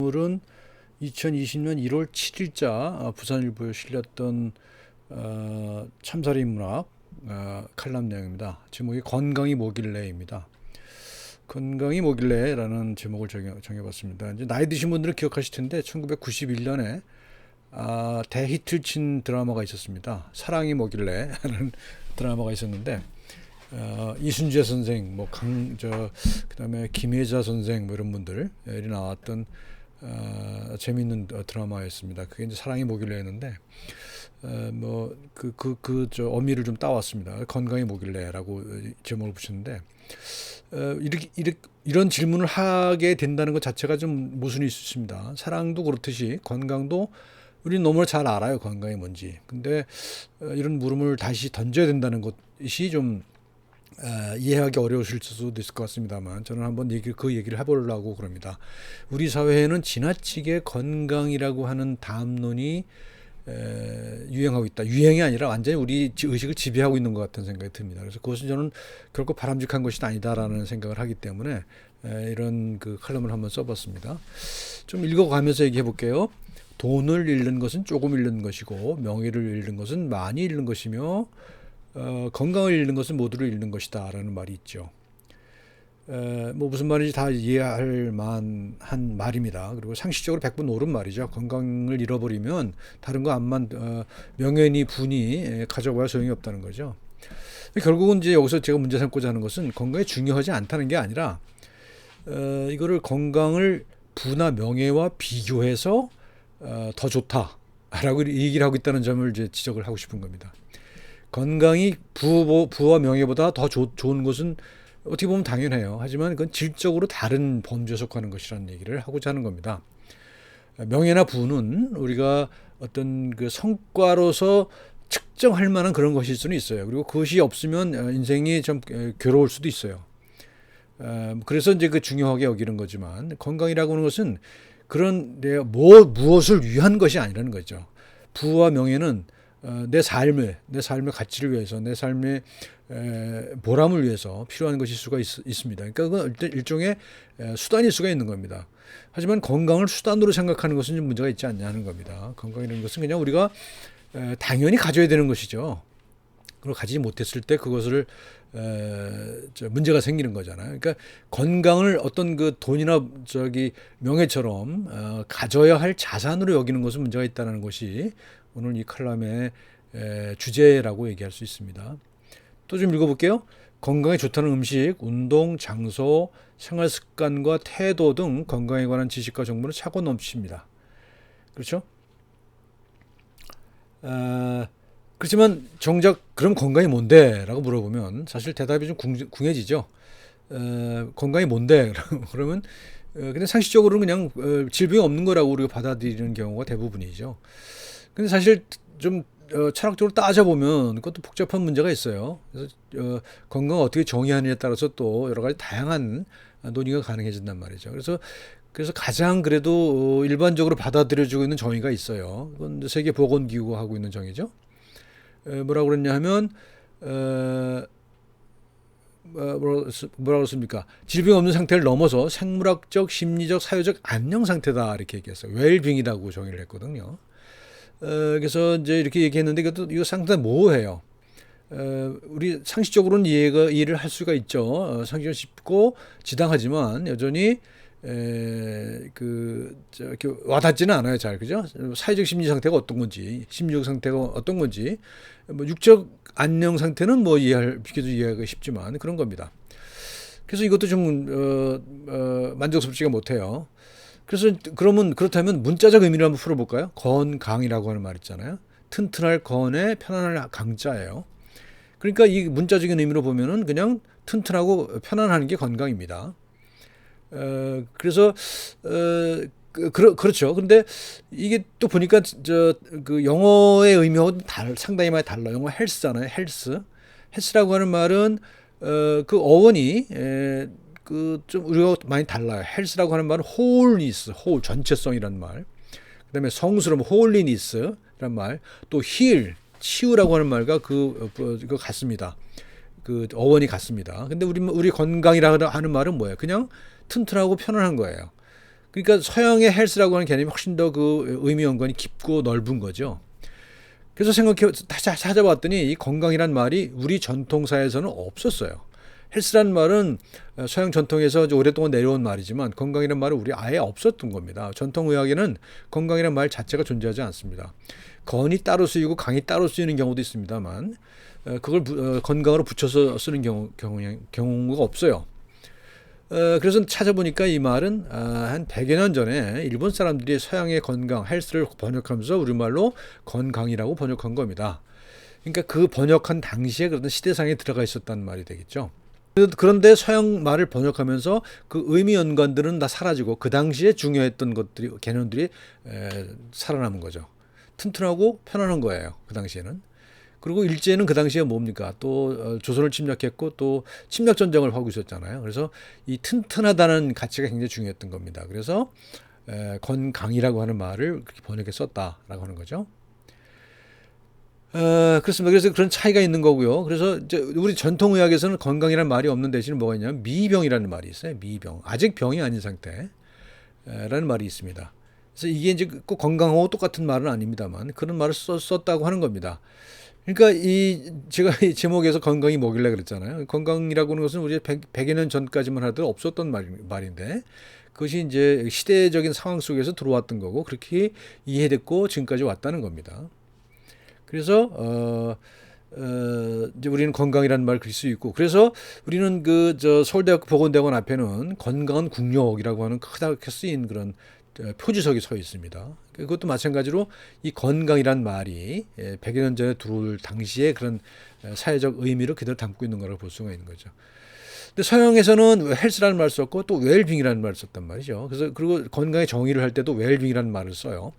오늘은 2020년 1월 7일자 부산일보에 실렸던 참사리 문학 칼럼 내용입니다. 제목이 건강이 뭐길래입니다. 건강이 뭐길래라는 제목을 정해봤습니다. 이제 나이 드신 분들은 기억하실 텐데 1991년에 대히트를 친 드라마가 있었습니다. 사랑이 뭐길래라는 드라마가 있었는데 이순재 선생, 그다음에 김혜자 선생 뭐 이런 분들이 나왔던 재미있는 드라마였습니다. 그게 이제 사랑이 뭐길래였는데 어미를 좀 따왔습니다. 건강이 뭐길래라고 제목을 붙였는데 이런 질문을 하게 된다는 것 자체가 좀 모순이 있습니다. 사랑도 그렇듯이 건강도 우리는 너무나 잘 알아요. 건강이 뭔지. 근데 이런 물음을 다시 던져야 된다는 것이 좀 이해하기 어려우실 수도 있을 것 같습니다만 저는 한번 그 얘기를 해보려고 그럽니다. 우리 사회에는 지나치게 건강이라고 하는 담론이 유행하고 있다. 유행이 아니라 완전히 우리 의식을 지배하고 있는 것 같은 생각이 듭니다. 그래서 그것은 저는 결코 바람직한 것이 아니다라는 생각을 하기 때문에 이런 그 칼럼을 한번 써봤습니다. 좀 읽어가면서 얘기해 볼게요. 돈을 잃는 것은 조금 잃는 것이고 명예를 잃는 것은 많이 잃는 것이며 건강을 잃는 것은 모두를 잃는 것이다 라는 말이 있죠. 무슨 말인지 다 이해할 만한 말입니다. 그리고 상식적으로 100번 옳은 말이죠. 건강을 잃어버리면 다른 거 암만 명예니 부니 가져봐야 소용이 없다는 거죠. 결국은 이제 여기서 제가 문제 삼고자 하는 것은 건강이 중요하지 않다는 게 아니라 이거를 건강을 부나 명예와 비교해서 더 좋다라고 얘기를 하고 있다는 점을 이제 지적을 하고 싶은 겁니다. 건강이 부와 명예보다 더 좋은 것은 어떻게 보면 당연해요. 하지만 그건 질적으로 다른 범주에 속하는 것이라는 얘기를 하고자 하는 겁니다. 명예나 부는 우리가 어떤 그 성과로서 측정할 만한 그런 것일 수는 있어요. 그리고 그것이 없으면 인생이 좀 괴로울 수도 있어요. 그래서 이제 그 중요하게 여기는 거지만 건강이라고 하는 것은 그런 무엇을 위한 것이 아니라는 거죠. 부와 명예는 내 삶의 가치를 위해서, 내 삶의 보람을 위해서 필요한 것일 수가 있습니다. 그러니까 그건 일종의 수단일 수가 있는 겁니다. 하지만 건강을 수단으로 생각하는 것은 좀 문제가 있지 않냐는 겁니다. 건강이라는 것은 그냥 우리가 당연히 가져야 되는 것이죠. 그걸 가지지 못했을 때 그것을 문제가 생기는 거잖아요. 그러니까 건강을 어떤 그 돈이나 명예처럼 가져야 할 자산으로 여기는 것은 문제가 있다는 것이 오늘 이 칼럼의 주제라고 얘기할 수 있습니다. 또 좀 읽어볼게요. 건강에 좋다는 음식, 운동, 장소, 생활 습관과 태도 등 건강에 관한 지식과 정보는 차고 넘칩니다. 그렇죠? 그렇지만 정작 그럼 건강이 뭔데? 라고 물어보면 사실 대답이 좀 궁해지죠. 건강이 뭔데? 그러면 그냥 상식적으로는 그냥 질병이 없는 거라고 우리가 받아들이는 경우가 대부분이죠. 근데 사실 좀 철학적으로 따져보면 그것도 복잡한 문제가 있어요. 그래서 건강을 어떻게 정의하느냐에 따라서 또 여러 가지 다양한 논의가 가능해진단 말이죠. 그래서 가장 그래도 일반적으로 받아들여지고 있는 정의가 있어요. 그건 세계보건기구가 하고 있는 정의죠. 뭐라고 그랬냐 하면 뭐라고 씁니까? 질병 없는 상태를 넘어서 생물학적, 심리적, 사회적 안녕 상태다 이렇게 얘기했어요. 웰빙이라고 정의를 했거든요. 그래서 이제 이렇게 얘기했는데 이거 상당히 모호해요. 우리 상식적으로는 이해를 할 수가 있죠. 상식적으로 쉽고 지당하지만 여전히 이렇게 와닿지는 않아요. 잘 그죠? 사회적 심리 상태가 어떤 건지, 심리적 상태가 어떤 건지, 육적 안녕 상태는 비교적 이해하기가 쉽지만 그런 겁니다. 그래서 이것도 좀 만족스럽지가 못해요. 그래서 그렇다면 문자적 의미를 한번 풀어볼까요? 건강이라고 하는 말 있잖아요. 튼튼할 건에 편안할 강자예요. 그러니까 이 문자적인 의미로 보면은 그냥 튼튼하고 편안한 게 건강입니다. 그래서 그렇죠. 근데 이게 또 보니까 그 영어의 의미하고 상당히 많이 달라요. 영어 헬스잖아요. 헬스라고 하는 말은 그 어원이 좀 우리가 많이 달라요. 헬스라고 하는 말은 홀리니스, 전체성이란 말. 그다음에 성스러움, 홀리니스란 말. 또 치유라고 하는 말과 그거 같습니다. 그 어원이 같습니다. 근데 우리 건강이라고 하는 말은 뭐예요? 그냥 튼튼하고 편안한 거예요. 그러니까 서양의 헬스라고 하는 개념이 훨씬 더 그 의미 연관이 깊고 넓은 거죠. 그래서 다시 찾아봤더니 이 건강이란 말이 우리 전통사에서는 없었어요. 헬스란 말은 서양 전통에서 오랫동안 내려온 말이지만 건강이란 말은 우리 아예 없었던 겁니다. 전통의학에는 건강이란 말 자체가 존재하지 않습니다. 건이 따로 쓰이고 강이 따로 쓰이는 경우도 있습니다만 그걸 건강으로 붙여서 쓰는 경우가 없어요. 그래서 찾아보니까 이 말은 한 100여 년 전에 일본 사람들이 서양의 건강, 헬스를 번역하면서 우리말로 건강이라고 번역한 겁니다. 그러니까 그 번역한 당시에 그런 시대상에 들어가 있었단 말이 되겠죠. 그런데 서양 말을 번역하면서 그 의미 연관들은 다 사라지고 그 당시에 중요했던 것들이, 개념들이 살아남은 거죠. 튼튼하고 편안한 거예요. 그 당시에는. 그리고 일제는 그 당시에 뭡니까? 또 조선을 침략했고 또 침략 전쟁을 하고 있었잖아요. 그래서 이 튼튼하다는 가치가 굉장히 중요했던 겁니다. 그래서 건강이라고 하는 말을 그렇게 번역해 썼다라고 하는 거죠. 그렇습니다. 그래서 그런 차이가 있는 거고요. 그래서 이제 우리 전통의학에서는 건강이라는 말이 없는 대신에 뭐가 있냐면 미병이라는 말이 있어요. 미병. 아직 병이 아닌 상태라는 말이 있습니다. 그래서 이게 이제 꼭 건강하고 똑같은 말은 아닙니다만 그런 말을 썼다고 하는 겁니다. 그러니까 제가 이 제목에서 건강이 뭐길래 그랬잖아요. 건강이라고 하는 것은 우리 100여 년 전까지만 하더라도 없었던 말인데 그것이 이제 시대적인 상황 속에서 들어왔던 거고 그렇게 이해됐고 지금까지 왔다는 겁니다. 그래서 이제 우리는 건강이라는 말을 글쓸 수 있고 그래서 우리는 서울대학교 보건대학원 앞에는 건강한 국력이라고 하는 크게 쓰인 그런 표지석이 서 있습니다. 그것도 마찬가지로 이 건강이란 말이 100여 년 전에 들어올 당시에 그런 사회적 의미를 그대로 담고 있는 거라고 볼 수가 있는 거죠. 근데 서양에서는 헬스라는 말을 썼고 또 웰빙이라는 말을 썼단 말이죠. 그리고 건강의 정의를 할 때도 웰빙이라는 말을 써요.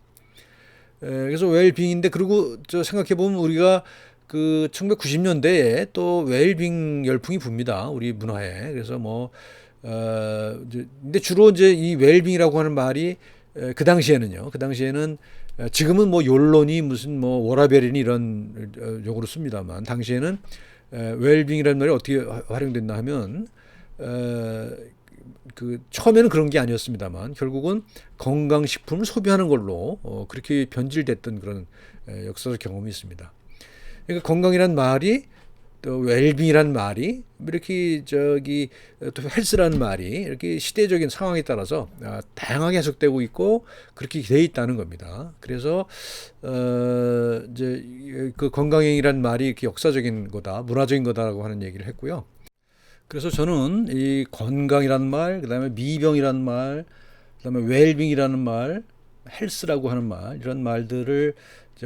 그래서 웰빙인데 그리고 생각해 보면 우리가 그 1990년대에 또 웰빙 열풍이 붑니다. 우리 문화에. 그래서 근데 주로 이제 이 웰빙이라고 하는 말이 그 당시에는 지금은 욜론이 무슨 워라벨이니 이런 용어로 씁니다만 당시에는 웰빙이라는 말이 어떻게 활용됐나 하면 처음에는 그런 게 아니었습니다만 결국은 건강식품을 소비하는 걸로 그렇게 변질됐던 그런 역사적 경험이 있습니다. 그러니까 건강이란 말이 또 웰빙이란 말이 이렇게 또 헬스라는 말이 이렇게 시대적인 상황에 따라서 다양하게 해석되고 있고 그렇게 돼 있다는 겁니다. 그래서 이제 그 건강이란 말이 이렇게 역사적인 거다, 문화적인 거다라고 하는 얘기를 했고요. 그래서 저는 이 건강이라는 말, 그다음에 미병이라는 말, 그다음에 웰빙이라는 말, 헬스라고 하는 말 이런 말들을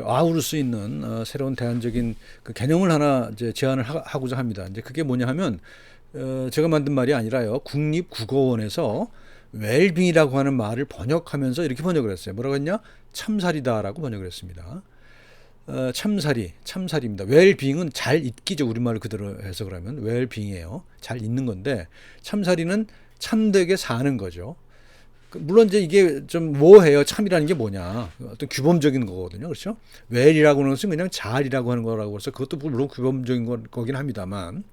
아우를 수 있는 새로운 대안적인 그 개념을 하나 이제 제안을 하고자 합니다. 이제 그게 뭐냐 하면 제가 만든 말이 아니라요. 국립국어원에서 웰빙이라고 하는 말을 번역하면서 이렇게 번역을 했어요. 뭐라고 했냐? 참살이다라고 번역을 했습니다. 참살입니다. 웰빙은 잘 잊기죠. 우리말로 그대로 해서 그러면 웰빙이에요. 잘 잊는 건데 참살이는 참되게 사는 거죠. 물론 이제 이게 좀 뭐해요? 참이라는 게 뭐냐? 어떤 규범적인 거거든요. 그렇죠? 웰이라고 하는 것은 그냥 잘이라고 하는 거라고 해서 그것도 물론 규범적인 거긴 합니다만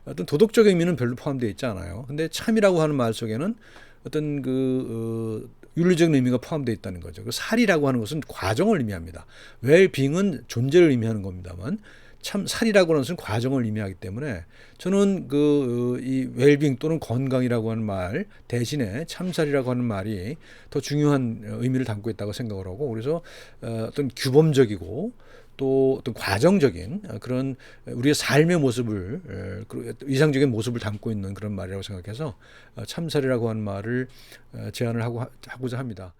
어떤 도덕적 의미는 별로 포함되어 있지 않아요. 근데 참이라고 하는 말 속에는 어떤 윤리적인 의미가 포함되어 있다는 거죠. 살이라고 하는 것은 과정을 의미합니다. 웰빙은 존재를 의미하는 겁니다만 참 살이라고 하는 것은 과정을 의미하기 때문에 저는 이 웰빙 또는 건강이라고 하는 말 대신에 참살이라고 하는 말이 더 중요한 의미를 담고 있다고 생각을 하고 그래서 어떤 규범적이고 또 어떤 과정적인 그런 우리의 삶의 모습을 이상적인 모습을 담고 있는 그런 말이라고 생각해서 참살이라고 하는 말을 제안을 하고자 합니다.